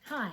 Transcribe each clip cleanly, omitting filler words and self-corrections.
Hi,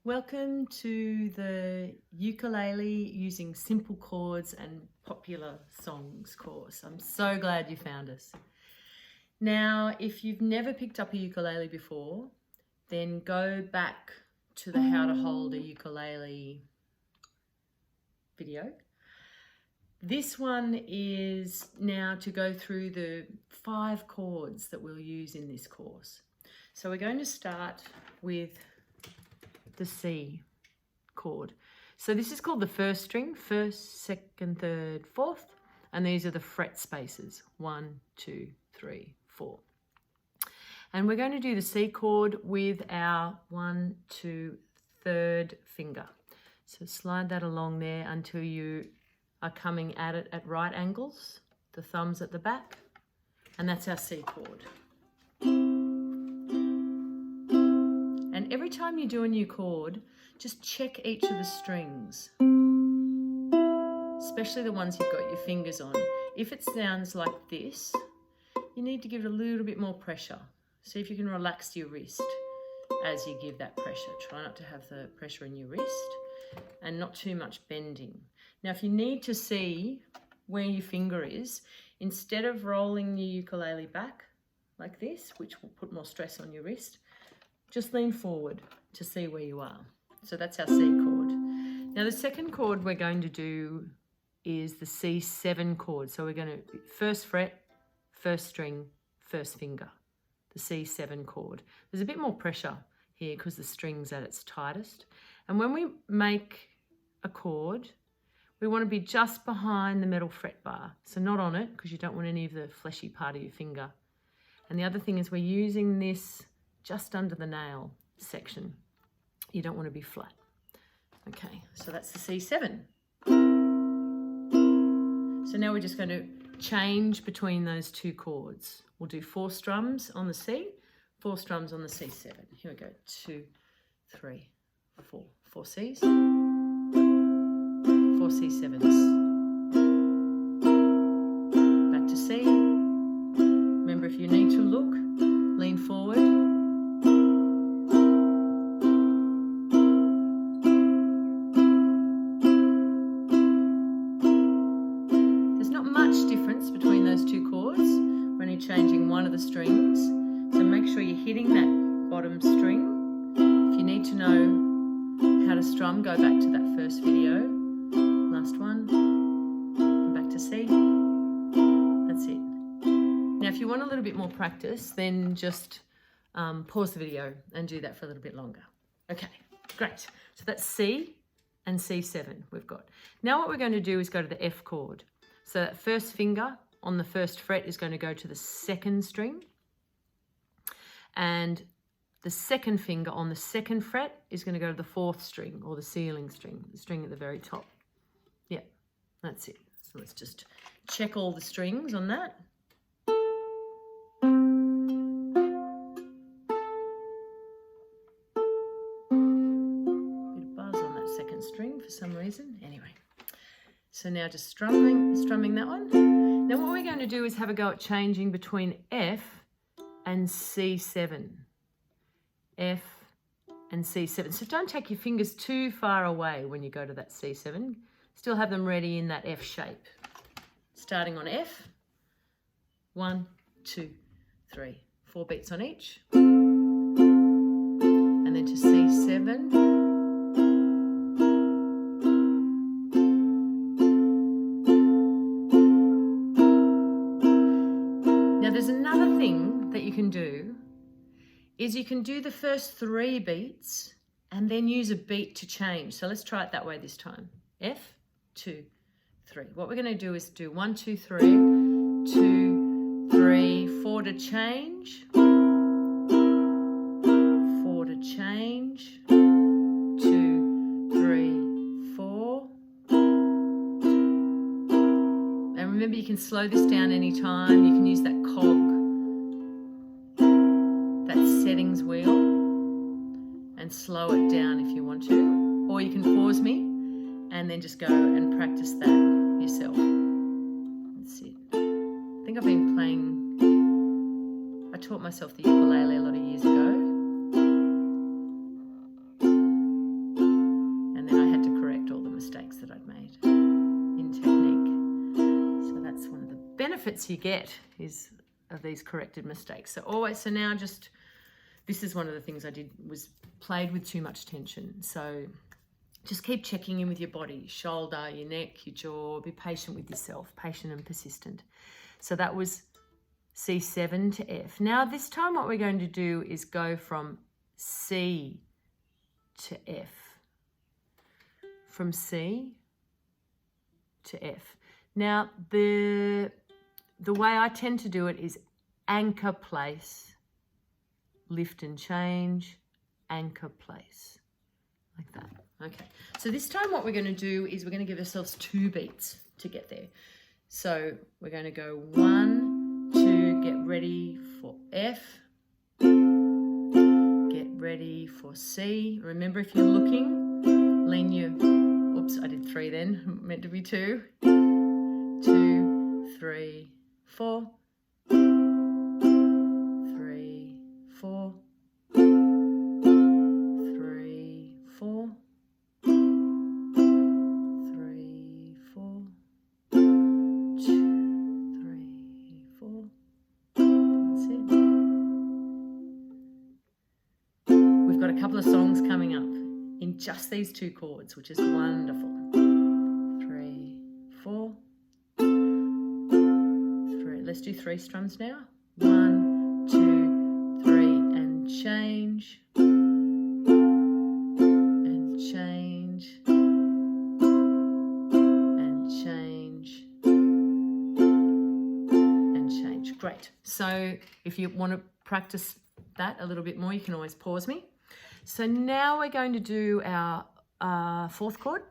welcome to the ukulele using simple chords and popular songs course. I'm so glad you found us. Now, if you've never picked up a ukulele before, then go back to the how to hold a ukulele video. This one is now to go through the 5 chords that we'll use in this course. So we're going to start with the C chord. So this is called the first string, first, second, third, fourth, and these are the fret spaces, 1, 2, 3, 4. And we're going to do the C chord with our 1, 2, third finger. So slide that along there until you are coming at it at right angles, the thumbs at the back, and that's our C chord. And every time you do a new chord, just check each of the strings, especially the ones you've got your fingers on. If it sounds like this, you need to give it a little bit more pressure. See if you can relax your wrist as you give that pressure. Try not to have the pressure in your wrist and not too much bending. Now, if you need to see where your finger is, instead of rolling your ukulele back like this, which will put more stress on your wrist, just lean forward to see where you are. So that's our C chord. Now the second chord we're going to do is the C7 chord. So we're going to first fret, first string, first finger, the C7 chord. There's a bit more pressure here because the string's at its tightest. And when we make a chord, we want to be just behind the metal fret bar. So not on it because you don't want any of the fleshy part of your finger. And the other thing is we're using this just under the nail section. You don't want to be flat. Okay, so that's the C7. So now we're just going to change between those 2 chords. We'll do 4 strums on the C, 4 strums on the C7. Here we go, 2, 3, 4. 4 Cs, 4 C7s. Back to C. Remember, if you need to look, lean forward. Between those 2 chords, we're only changing one of the strings, so make sure you're hitting that bottom string. If you need to know how to strum, go back to that first video, last one, and back to C. That's it. Now if you want a little bit more practice, then just pause the video and do that for a little bit longer. Okay, great. So that's C and C7 we've got. Now what we're going to do is go to the F chord. So that first finger on the first fret is going to go to the second string, and the second finger on the second fret is going to go to the 4th string, or the ceiling string, the string at the very top. Yeah, that's it. So let's just check all the strings on that. Bit of buzz on that second string for some reason. Anyway. So now just strumming that one. Now what we're going to do is have a go at changing between F and C7. F and C7. So don't take your fingers too far away when you go to that C7. Still have them ready in that F shape. Starting on F, 1, 2, 3, 4 beats on each. And then to C7. There's another thing that you can do is you can do the first 3 beats and then use a beat to change. So let's try it that way this time. F, 2, 3. What we're going to do is do 1, 2, 3, 2, 3, 4 to change, 4 to change, 2, 3, 4. And remember, you can slow this down anytime. You can use that cog, that settings wheel, and slow it down if you want to. Or you can pause me and then just go and practice that yourself. That's it. I think I've been playing, I taught myself the ukulele a lot of years ago. benefits you get of these corrected mistakes. So now this is one of the things I did, was played with too much tension. So just keep checking in with your body, shoulder, your neck, your jaw. Be patient with yourself, patient and persistent. So that was C7 to F. Now this time what we're going to do is go from C to F. From C to F. Now the way I tend to do it is anchor, place, lift and change, anchor, place, like that. Okay, so this time what we're going to do is we're going to give ourselves 2 beats to get there. So we're going to go 1, 2, get ready for F, get ready for C. Remember, if you're looking, lean your, oops, I did 3 then, meant to be 2, 2, 3, 4, 3, 4, 3, 4, 3, 4, 2, 3, 4. That's it. We've got a couple of songs coming up in just these 2 chords, which is wonderful. 3, 4, 3. Let's do 3 strums now. 1, 2, 3, and change. And change. And change. And change. Great. So if you want to practice that a little bit more, you can always pause me. So now we're going to do our 4th chord,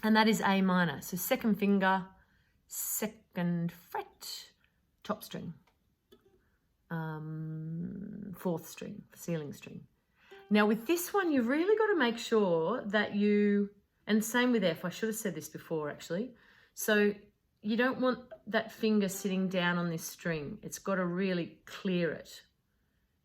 and that is A minor. So 2nd finger, 2nd fret, top string, 4th string, ceiling string. Now with this one, you've really got to make sure that and same with F, I should have said this before actually. So you don't want that finger sitting down on this string. It's got to really clear it,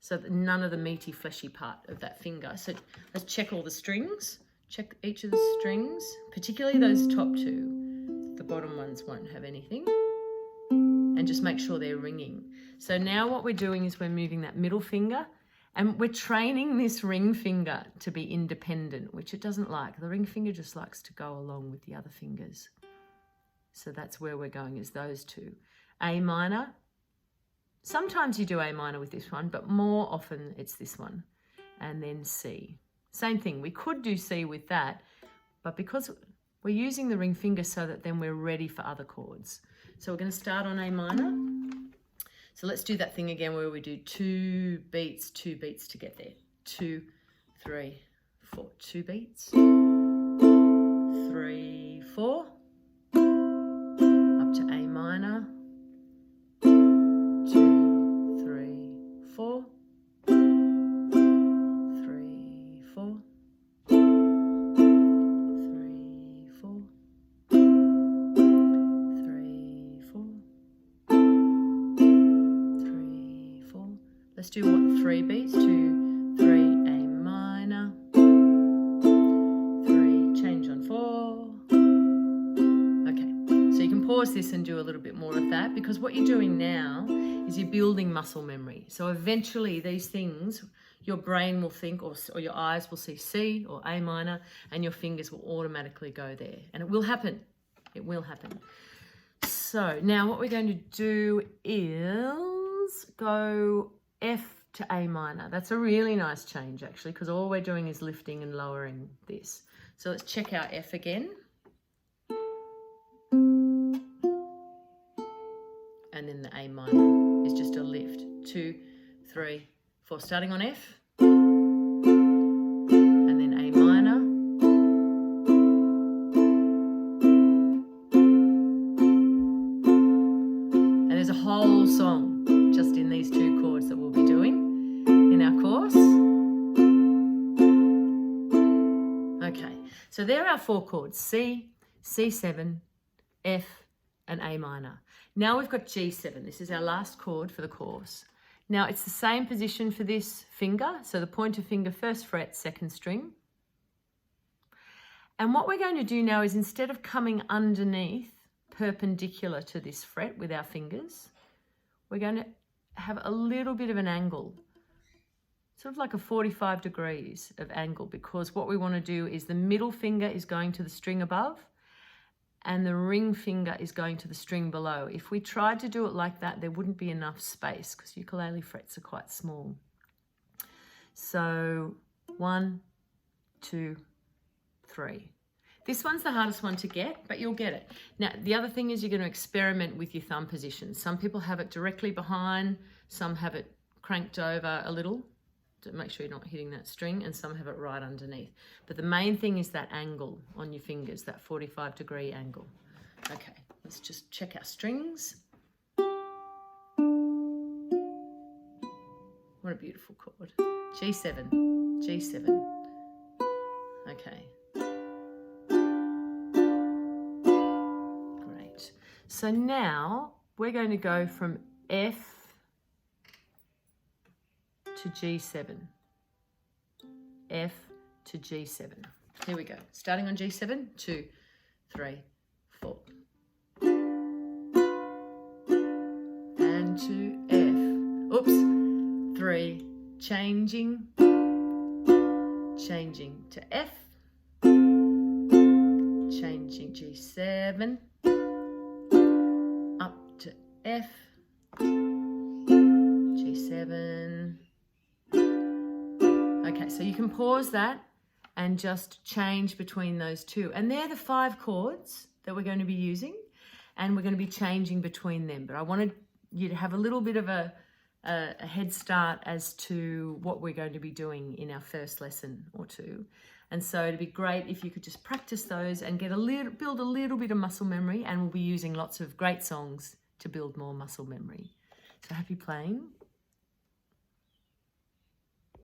so that none of the meaty, fleshy part of that finger. So let's check all the strings. Check each of the strings, particularly those top 2. The bottom ones won't have anything. And just make sure they're ringing. So now what we're doing is we're moving that middle finger, and we're training this ring finger to be independent, which it doesn't like. The ring finger just likes to go along with the other fingers. So that's where we're going, is those 2. A minor. Sometimes you do A minor with this one, but more often it's this one. And then C. Same thing, we could do C with that, but because we're using the ring finger so that then we're ready for other chords. So we're going to start on A minor. So let's do that thing again where we do 2 beats to get there. 2, 3, 4. 2 beats. 3, 4. Up to A minor. 2, 3, 4. 3, 4. 3, 4. 3, 4. 3, 4. Let's do 3 beats. 2, 3, A minor. 3, change on 4. Okay, so you can pause this and do a little bit more of that, because what you're doing now is you're building muscle memory. So eventually these things, your brain will think, or your eyes will see C or A minor, and your fingers will automatically go there. And it will happen. It will happen. So now what we're going to do is go F to A minor. That's a really nice change actually, because all we're doing is lifting and lowering this. So let's check our F again. And then the A minor is just a lift. 2, 3, 4. Starting on F. And then A minor. And there's a whole song just in these 2 chords that we'll be doing in our course. Okay, so there are our 4 chords: C, C7, F, and A minor. Now we've got G7. This is our last chord for the course. Now it's the same position for this finger. So the pointer finger, 1st fret, 2nd string. And what we're going to do now is, instead of coming underneath perpendicular to this fret with our fingers. We're going to have a little bit of an angle, sort of like a 45 degrees of angle, because what we want to do is the middle finger is going to the string above and the ring finger is going to the string below. If we tried to do it like that, there wouldn't be enough space because ukulele frets are quite small. So 1, 2, 3. This one's the hardest one to get, but you'll get it. Now, the other thing is you're going to experiment with your thumb position. Some people have it directly behind, some have it cranked over a little to make sure you're not hitting that string, and some have it right underneath. But the main thing is that angle on your fingers, that 45-degree angle. Okay, let's just check our strings. What a beautiful chord. G7, G7. Okay. Great. So now we're going to go from F to G7. F to G7. Here we go. Starting on G7, 2, 3, 4. And to F. Oops. 3. Changing to F. Changing G7. Up to F. G7. Okay, so you can pause that and just change between those two. And they're the 5 chords that we're going to be using, and we're going to be changing between them. But I wanted you to have a little bit of a head start as to what we're going to be doing in our first lesson or two. And so it'd be great if you could just practice those and build a little bit of muscle memory, and we'll be using lots of great songs to build more muscle memory. So happy playing.